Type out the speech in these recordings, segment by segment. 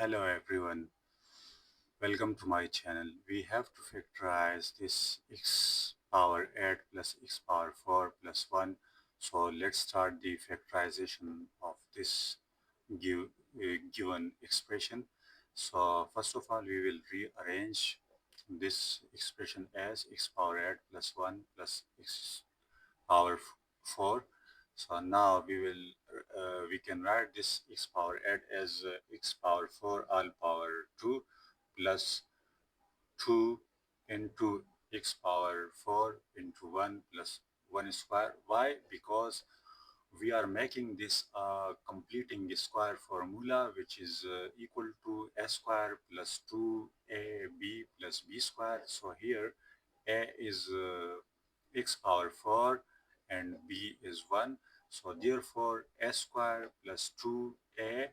Hello everyone, welcome to my channel. We have to factorize this x power 8 plus x power 4 plus 1. So let's start the factorization of this given expression. So first of all, we will rearrange this expression as x power 8 plus 1 plus x power 4. So now we can write this x power 8 as x power 4 all power 2 plus 2 into x power 4 into 1 plus 1 square. Why? Because we are making this completing the square formula, which is equal to a square plus 2ab plus b square. So here a is x power 4 and b is 1. So therefore a square plus 2a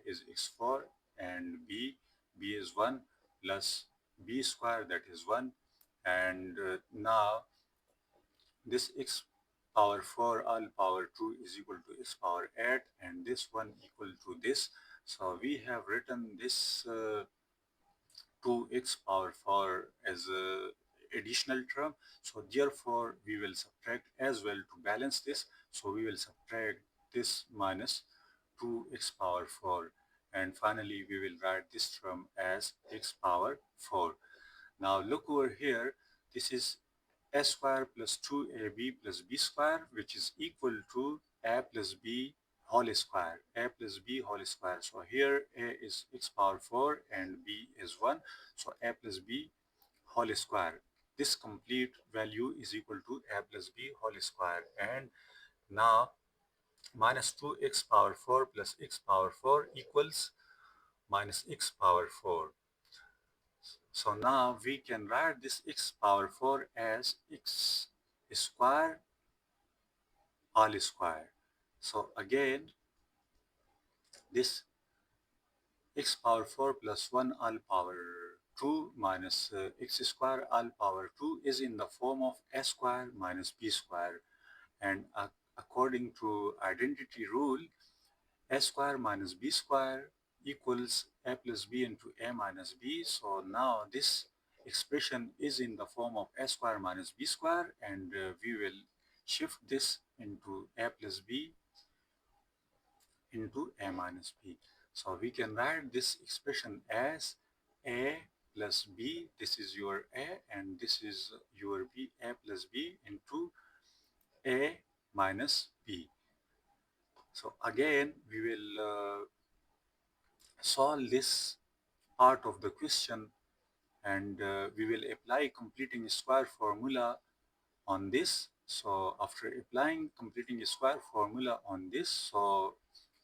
is x4 and b is 1 plus b square, that is 1. And now this x power 4 all power 2 is equal to x power 8 and this one equal to this. So we have written this 2x power 4 as a additional term. So therefore we will subtract as well to balance this. So we will subtract this minus 2x power 4 and finally we will write this term as x power 4. Now look over here, this is a square plus 2ab plus b square, which is equal to a plus b whole square, a plus b whole square. So here a is x power 4 and b is 1. So a plus b whole square. This complete value is equal to a plus b whole square. And now minus 2x power 4 plus x power 4 equals minus x power 4. So now we can write this x power 4 as x square all square. So again, this x power 4 plus 1 all power 2 minus x square all power 2 is in the form of a square minus b square. And according to identity rule, a square minus b square equals a plus b into a minus b. So now this expression is in the form of a square minus b square, and we will shift this into a plus b into a minus b. So we can write this expression as a plus b, this is your a and this is your b, a plus b into a minus b. So again we will solve this part of the question, and we will apply completing square formula on this. So after applying completing square formula on this, so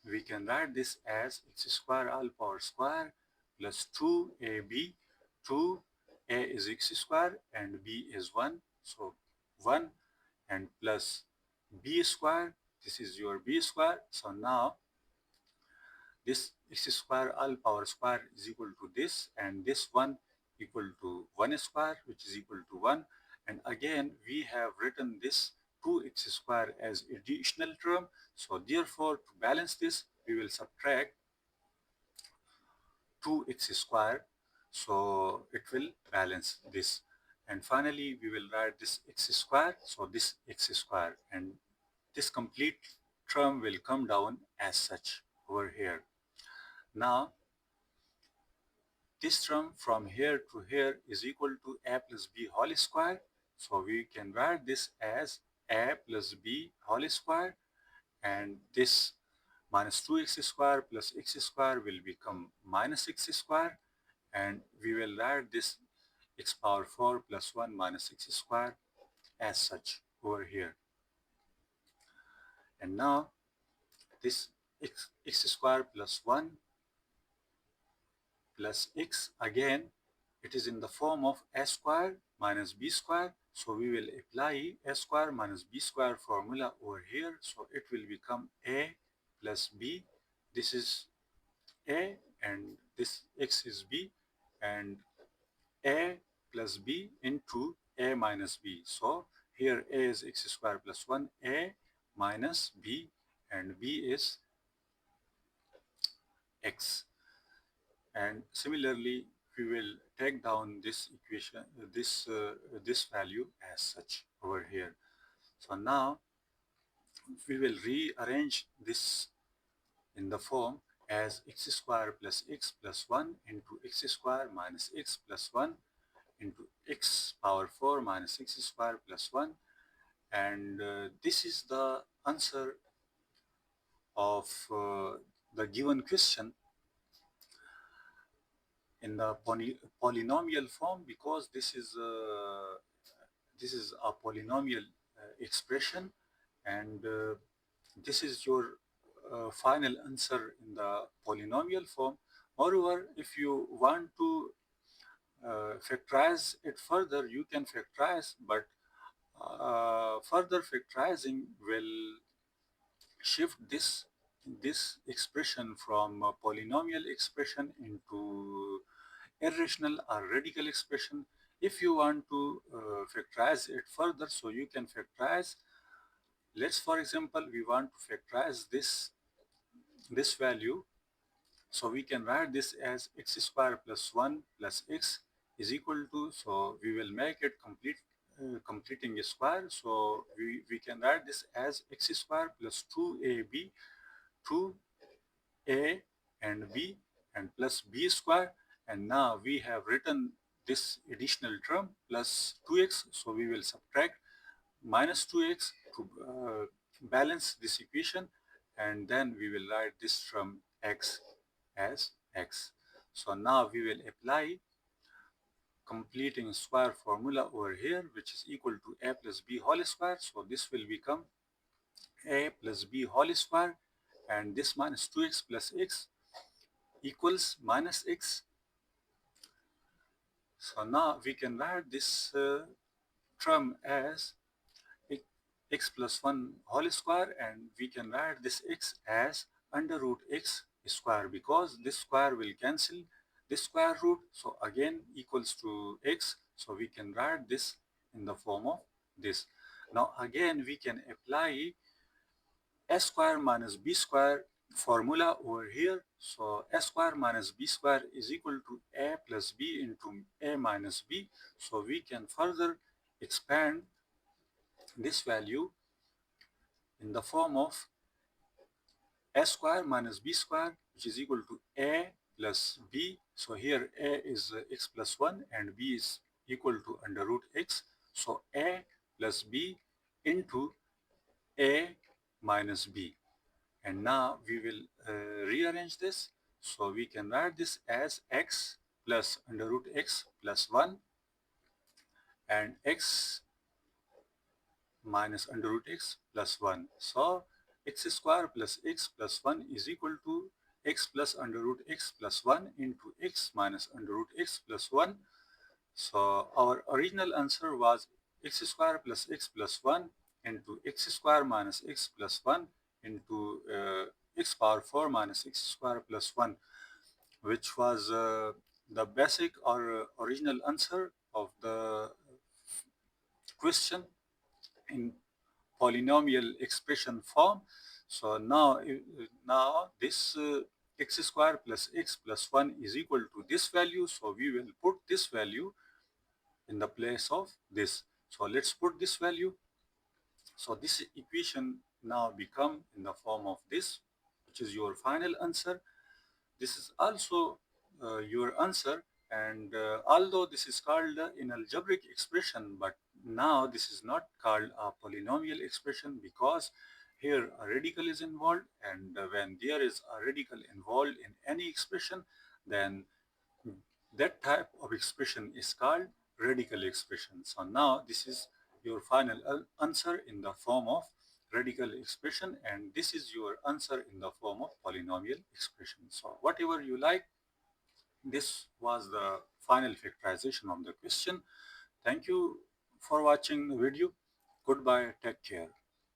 we can write this as x square all power square plus 2ab. 2a is x square and b is 1, so 1, and plus b square, this is your b square. So now this x square all power square is equal to this, and this one equal to 1 square, which is equal to 1. And again we have written this 2x square as additional term. So therefore to balance this we will subtract 2x square, so it will balance this. And finally we will write this x square, so this x square, and this complete term will come down as such over here. Now this term from here to here is equal to a plus b whole square. So we can write this as a plus b whole square, and this minus 2x square plus x square will become minus x square, and we will write this x power 4 plus 1 minus x square as such over here. And now this x square plus 1 plus x, again it is in the form of a square minus b square. So we will apply a square minus b square formula over here. So it will become a plus b. This is a and this x is b, and a plus b into a minus b. So here a is x square plus 1, a minus b, and b is x. And similarly, we will take down this equation, this value as such over here. So now we will rearrange this in the form as x square plus x plus 1 into x square minus x plus 1 into x power 4 minus x square plus 1. And this is the answer of the given question in the polynomial form, because this is a polynomial expression, and this is your final answer in the polynomial form. Moreover, if you want to factorize it further, you can factorize, but further factorizing will shift this expression from a polynomial expression into irrational or radical expression. If you want to factorize it further, so you can factorize. Let's, for example, we want to factorize this value, so we can write this as x square plus 1 plus x is equal to, so we will make it completing a square, so we can write this as x square plus 2ab, 2a and b, and plus b square. And now we have written this additional term plus 2x, so we will subtract minus 2x to balance this equation, and then we will write this term x as x. So now we will apply completing square formula over here, which is equal to a plus b whole square. So this will become a plus b whole square, and this minus 2x plus x equals minus x. So now we can write this term as x plus 1 whole square, and we can write this x as under root x square, because this square will cancel this square root, so again equals to x, so we can write this in the form of this. Now again we can apply a square minus b square formula over here, so a square minus b square is equal to a plus b into a minus b, so we can further expand this value in the form of a square minus b square, which is equal to a plus b. So here a is x plus 1 and b is equal to under root x. So a plus b into a minus b. And now we will rearrange this. So we can write this as x plus under root x plus 1 and x minus under root x plus 1. So x square plus x plus 1 is equal to x plus under root x plus 1 into x minus under root x plus 1. So our original answer was x square plus x plus 1 into x square minus x plus 1 into x power 4 minus x square plus 1, which was the basic or original answer of the question in polynomial expression form. So now this x square plus x plus 1 is equal to this value. So we will put this value in the place of this. So let's put this value. So this equation now become in the form of this, which is your final answer. This is also your answer, and although this is called an algebraic expression, but now this is not called a polynomial expression, because here a radical is involved, and when there is a radical involved in any expression, then that type of expression is called radical expression. So now this is your final answer in the form of radical expression, and this is your answer in the form of polynomial expression. So whatever you like, this was the final factorization of the question. Thank you for watching the video. Goodbye, take care.